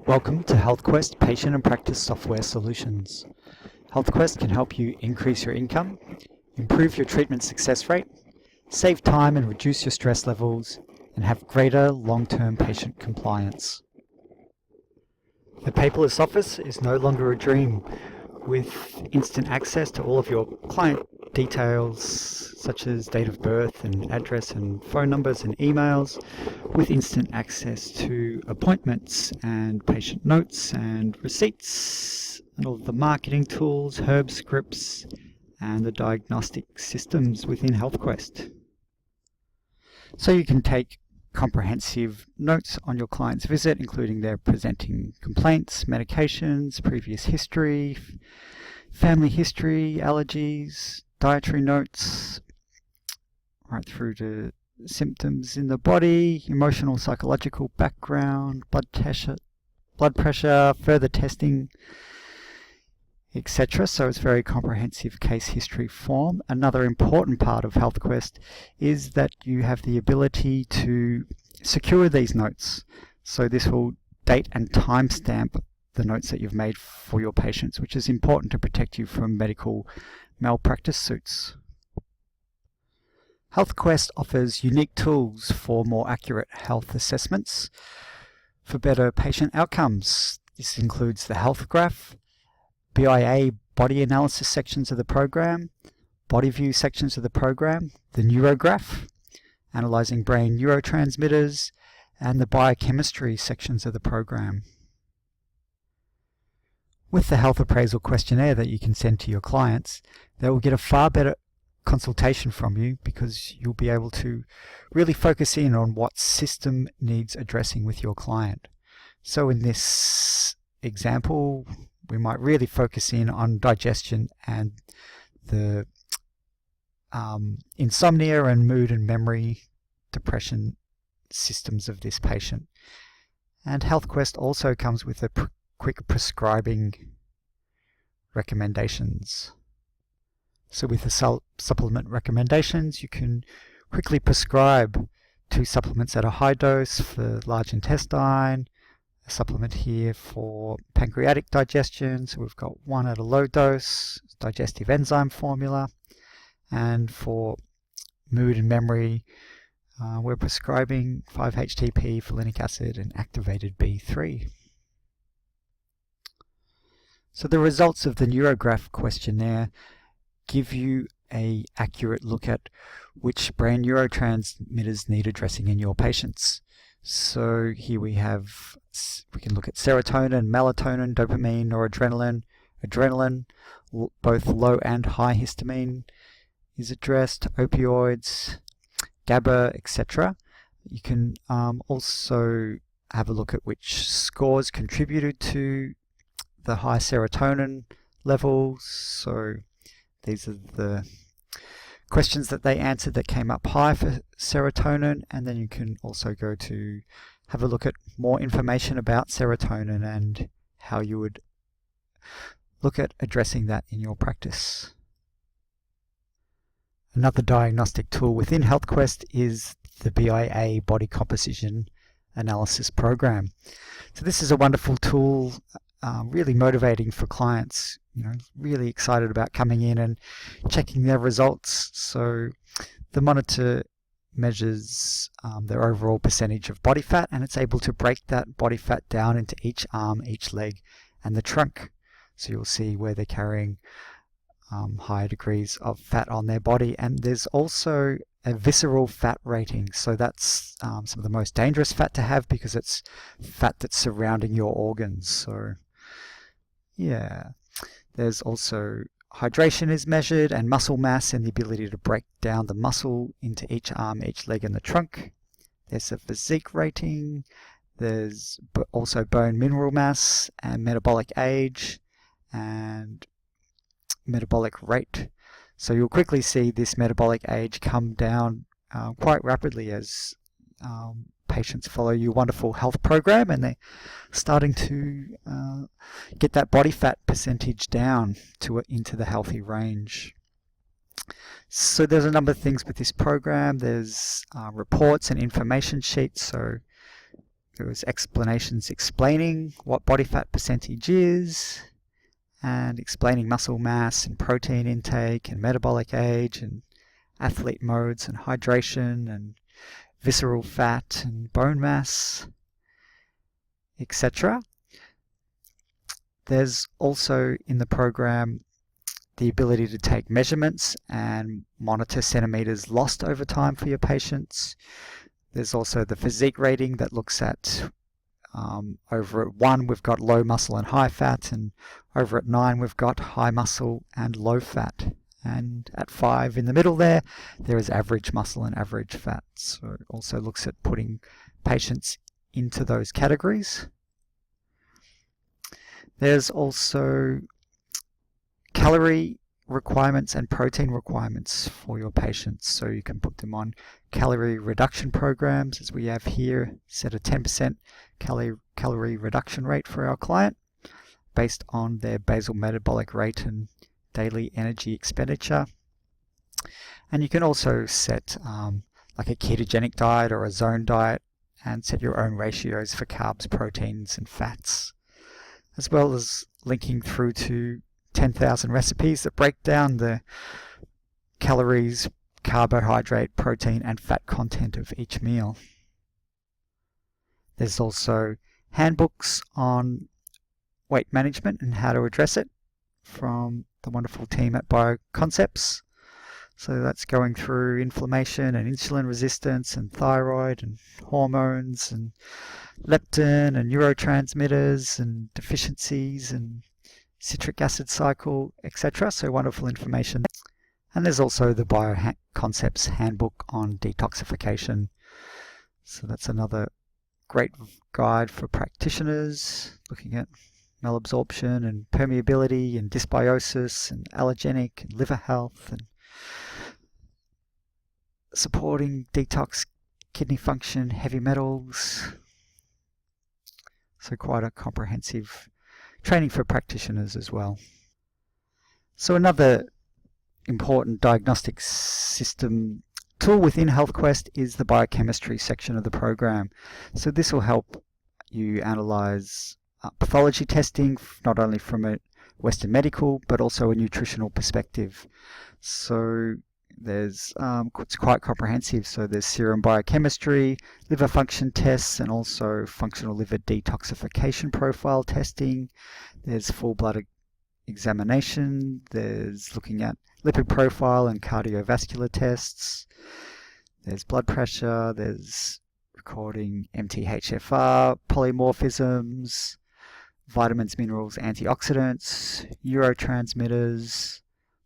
Welcome to HealthQuest Patient and Practice Software Solutions. HealthQuest can help you increase your income, improve your treatment success rate, save time and reduce your stress levels, and have greater long-term patient compliance. The paperless office is no longer a dream. With instant access to all of your client details such as date of birth and address and phone numbers and emails, with instant access to appointments and patient notes and receipts and all of the marketing tools, herb scripts and the diagnostic systems within HealthQuest. So you can take comprehensive notes on your client's visit, including their presenting complaints, medications, previous history, family history, allergies, dietary notes, right through to symptoms in the body, emotional, psychological background, blood pressure, further testing, etc. So it's very comprehensive case history form. Another important part of HealthQuest is that you have the ability to secure these notes. So this will date and timestamp the notes that you've made for your patients, which is important to protect you from medical malpractice suits. HealthQuest offers unique tools for more accurate health assessments for better patient outcomes. This includes the Health Graph, BIA body analysis sections of the program, body view sections of the program, the Neurograph, analyzing brain neurotransmitters, and the biochemistry sections of the program. With the health appraisal questionnaire that you can send to your clients, they will get a far better consultation from you because you'll be able to really focus in on what system needs addressing with your client. So in this example, we might really focus in on digestion and the insomnia and mood and memory depression systems of this patient. And HealthQuest also comes with a quick prescribing recommendations. So with the supplement recommendations, you can quickly prescribe 2 supplements at a high dose for large intestine, a supplement here for pancreatic digestion, so we've got 1 at a low dose, digestive enzyme formula, and for mood and memory, we're prescribing 5-HTP, folinic acid, and activated B3. So the results of the Neurograph questionnaire give you an accurate look at which brain neurotransmitters need addressing in your patients. So here we can look at serotonin, melatonin, dopamine, noradrenaline, adrenaline, both low and high histamine is addressed, opioids, GABA, etc. You can also have a look at which scores contributed to the high serotonin levels. So these are the questions that they answered that came up high for serotonin, and then you can also go to have a look at more information about serotonin and how you would look at addressing that in your practice. Another diagnostic tool within HealthQuest is the BIA body composition analysis program. So this is a wonderful tool, really motivating for clients, really excited about coming in and checking their results. So the monitor measures their overall percentage of body fat, and it's able to break that body fat down into each arm, each leg, and the trunk. So you'll see where they're carrying higher degrees of fat on their body. And there's also a visceral fat rating. So that's some of the most dangerous fat to have because it's fat that's surrounding your organs. So yeah, there's also hydration is measured, and muscle mass and the ability to break down the muscle into each arm, each leg, and the trunk. There's a physique rating. There's also bone mineral mass and metabolic age and metabolic rate. So you'll quickly see this metabolic age come down quite rapidly as patients follow your wonderful health program, and they're starting to get that body fat percentage down into the healthy range. So there's a number of things with this program. There's reports and information sheets. So there was explanations explaining what body fat percentage is, and explaining muscle mass and protein intake and metabolic age and athlete modes and hydration and visceral fat and bone mass, etc. There's also in the program the ability to take measurements and monitor centimeters lost over time for your patients. There's also the physique rating that looks at over at 1 we've got low muscle and high fat, and over at 9 we've got high muscle and low fat, and at 5 in the middle there is average muscle and average fat. So it also looks at putting patients into those categories. There's also calorie requirements and protein requirements for your patients, so you can put them on calorie reduction programs, as we have here, set a 10% calorie reduction rate for our client based on their basal metabolic rate and daily energy expenditure. And you can also set like a ketogenic diet or a zone diet and set your own ratios for carbs, proteins and fats, as well as linking through to 10,000 recipes that break down the calories, carbohydrate, protein and fat content of each meal. There's also handbooks on weight management and how to address it from the wonderful team at Bio-Impedance. So that's going through inflammation and insulin resistance and thyroid and hormones and leptin and neurotransmitters and deficiencies and citric acid cycle, etc. So wonderful information. And there's also the Bio-Concepts handbook on detoxification. So that's another great guide for practitioners looking at malabsorption and permeability and dysbiosis and allergenic and liver health and supporting detox, kidney function, heavy metals. So quite a comprehensive training for practitioners as well. So another important diagnostic system tool within HealthQuest is the biochemistry section of the program. So this will help you analyze pathology testing, not only from a Western medical but also a nutritional perspective. So there's it's quite comprehensive. So there's serum biochemistry, liver function tests, and also functional liver detoxification profile testing. There's full blood examination. There's looking at lipid profile and cardiovascular tests. There's blood pressure. There's recording MTHFR, polymorphisms, vitamins, minerals, antioxidants, neurotransmitters,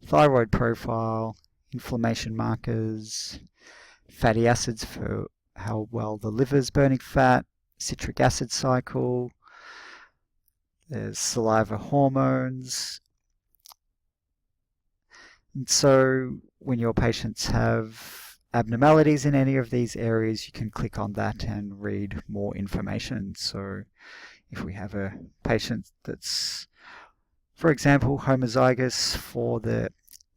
thyroid profile, inflammation markers, fatty acids for how well the liver's burning fat, citric acid cycle, there's saliva hormones. And so when your patients have abnormalities in any of these areas, you can click on that and read more information. So if we have a patient that's, for example, homozygous for the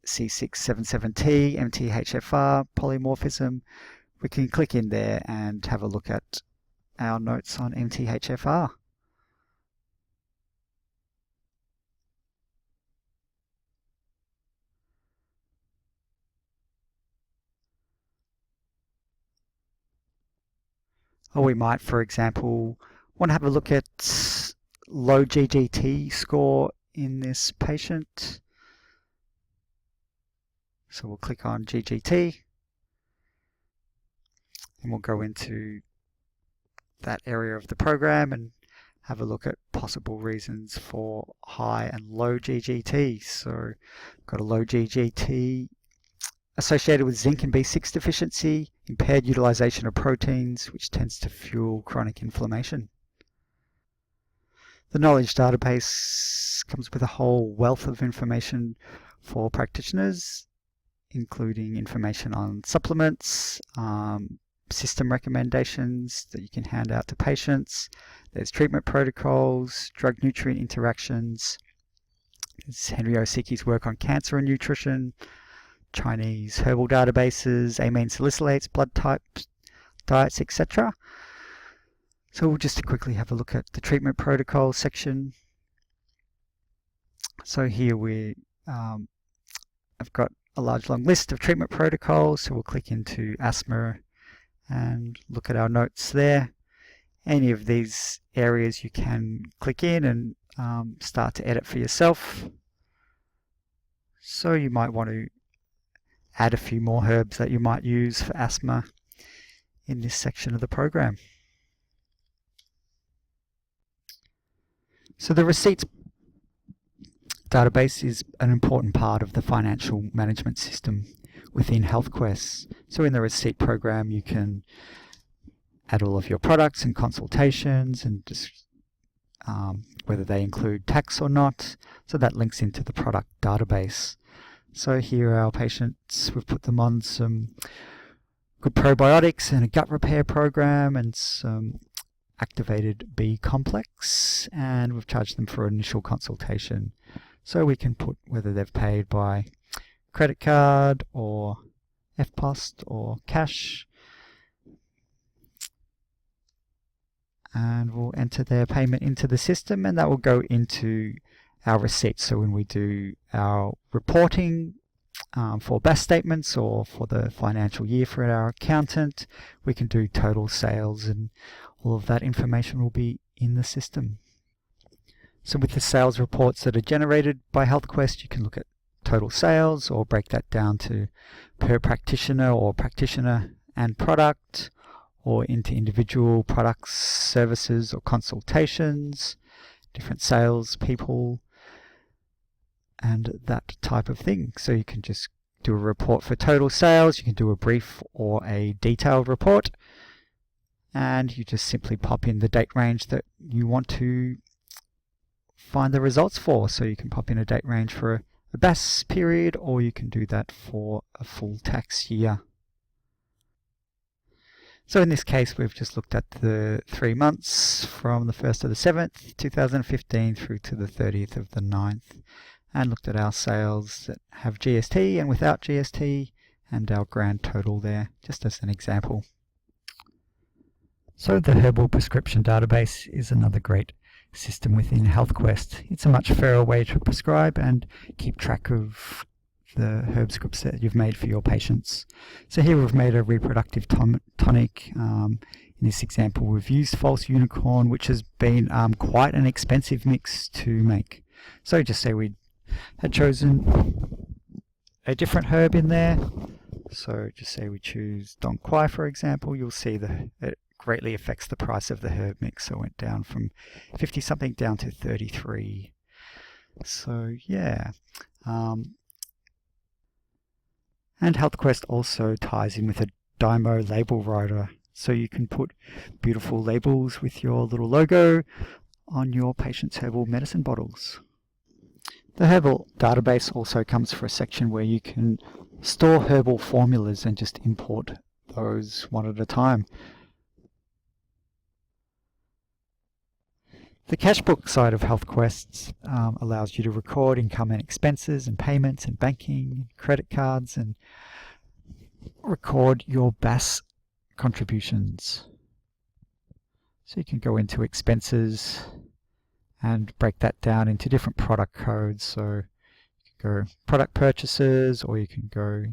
C677T MTHFR polymorphism, we can click in there and have a look at our notes on MTHFR. Or we might, for example, want to have a look at low GGT score in this patient. So we'll click on GGT and we'll go into that area of the program and have a look at possible reasons for high and low GGT. So got a low GGT associated with zinc and B6 deficiency, impaired utilization of proteins, which tends to fuel chronic inflammation. The knowledge database comes with a whole wealth of information for practitioners, including information on supplements, system recommendations that you can hand out to patients. There's treatment protocols, drug-nutrient interactions. There's Henry Osiki's work on cancer and nutrition, Chinese herbal databases, amine salicylates, blood types, diets, etc. So we'll just quickly have a look at the treatment protocol section. So here I've got a large long list of treatment protocols, so we'll click into asthma and look at our notes there. Any of these areas you can click in and start to edit for yourself. So you might want to add a few more herbs that you might use for asthma in this section of the program. So the receipts database is an important part of the financial management system within HealthQuest. So in the receipt program, you can add all of your products and consultations and just whether they include tax or not. So that links into the product database. So here are our patients. We've put them on some good probiotics and a gut repair program and some activated B complex, and we've charged them for initial consultation. So we can put whether they've paid by credit card or FPOS or cash, and we'll enter their payment into the system, and that will go into our receipts. So when we do our reporting for BAS statements or for the financial year for our accountant, we can do total sales, and all of that information will be in the system. So with the sales reports that are generated by HealthQuest, you can look at total sales or break that down to per practitioner or practitioner and product, or into individual products, services or consultations, different sales people, and that type of thing. So you can just do a report for total sales, you can do a brief or a detailed report, and you just simply pop in the date range that you want to find the results for. So you can pop in a date range for a BAS period, or you can do that for a full tax year. So in this case, we've just looked at the 3 months from the 1st of the 7th, 2015 through to the 30th of the 9th, and looked at our sales that have GST and without GST, and our grand total there, just as an example. So the herbal prescription database is another great system within HealthQuest. It's a much fairer way to prescribe and keep track of the herb scripts that you've made for your patients. So here we've made a reproductive tonic. In this example, we've used false unicorn, which has been quite an expensive mix to make. So just say we had chosen a different herb in there. So just say we choose Dong Quai, for example. You'll see that it greatly affects the price of the herb mix. So it went down from 50 something down to 33. So yeah. And HealthQuest also ties in with a Dymo label writer, so you can put beautiful labels with your little logo on your patient's herbal medicine bottles. The herbal database also comes for a section where you can store herbal formulas and just import those one at a time. The cashbook side of HealthQuest allows you to record income and expenses and payments and banking, credit cards, and record your BAS contributions. So you can go into expenses and break that down into different product codes. So you can go product purchases, or you can go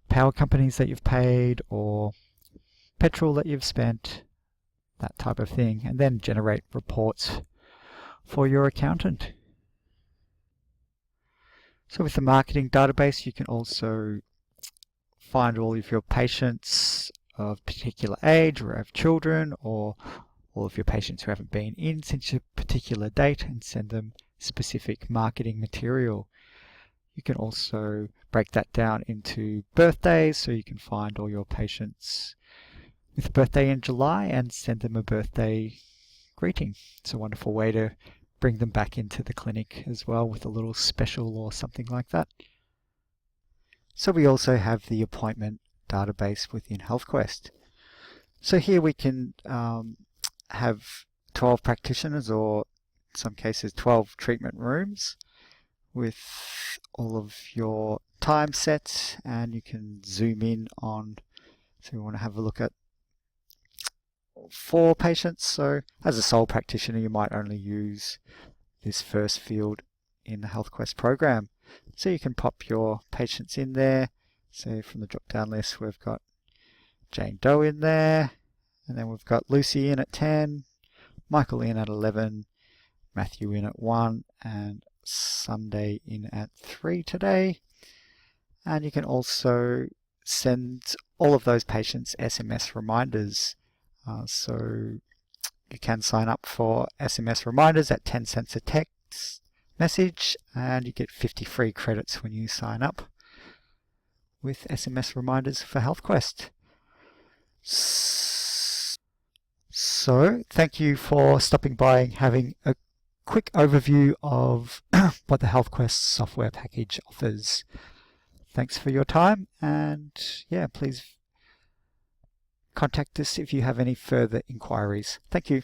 power companies that you've paid, or petrol that you've spent, that type of thing, and then generate reports for your accountant. So with the marketing database, you can also find all of your patients of particular age, or have children, or all of your patients who haven't been in since a particular date, and send them specific marketing material. You can also break that down into birthdays, so you can find all your patients with a birthday in July and send them a birthday greeting. It's a wonderful way to bring them back into the clinic as well with a little special or something like that. So we also have the appointment database within HealthQuest. So here we can have 12 practitioners, or in some cases 12 treatment rooms, with all of your time sets, and you can zoom in on, so we want to have a look at 4 patients. So as a sole practitioner, you might only use this first field in the HealthQuest program. So you can pop your patients in there. So from the drop-down list, we've got Jane Doe in there, and then we've got Lucy in at 10, Michael in at 11, Matthew in at 1, and Sunday in at 3 today. And you can also send all of those patients SMS reminders. So you can sign up for SMS reminders at 10 cents a text message, and you get 50 free credits when you sign up with SMS reminders for HealthQuest. So thank you for stopping by and having a quick overview of what the HealthQuest software package offers. Thanks for your time, and yeah, please contact us if you have any further inquiries. Thank you.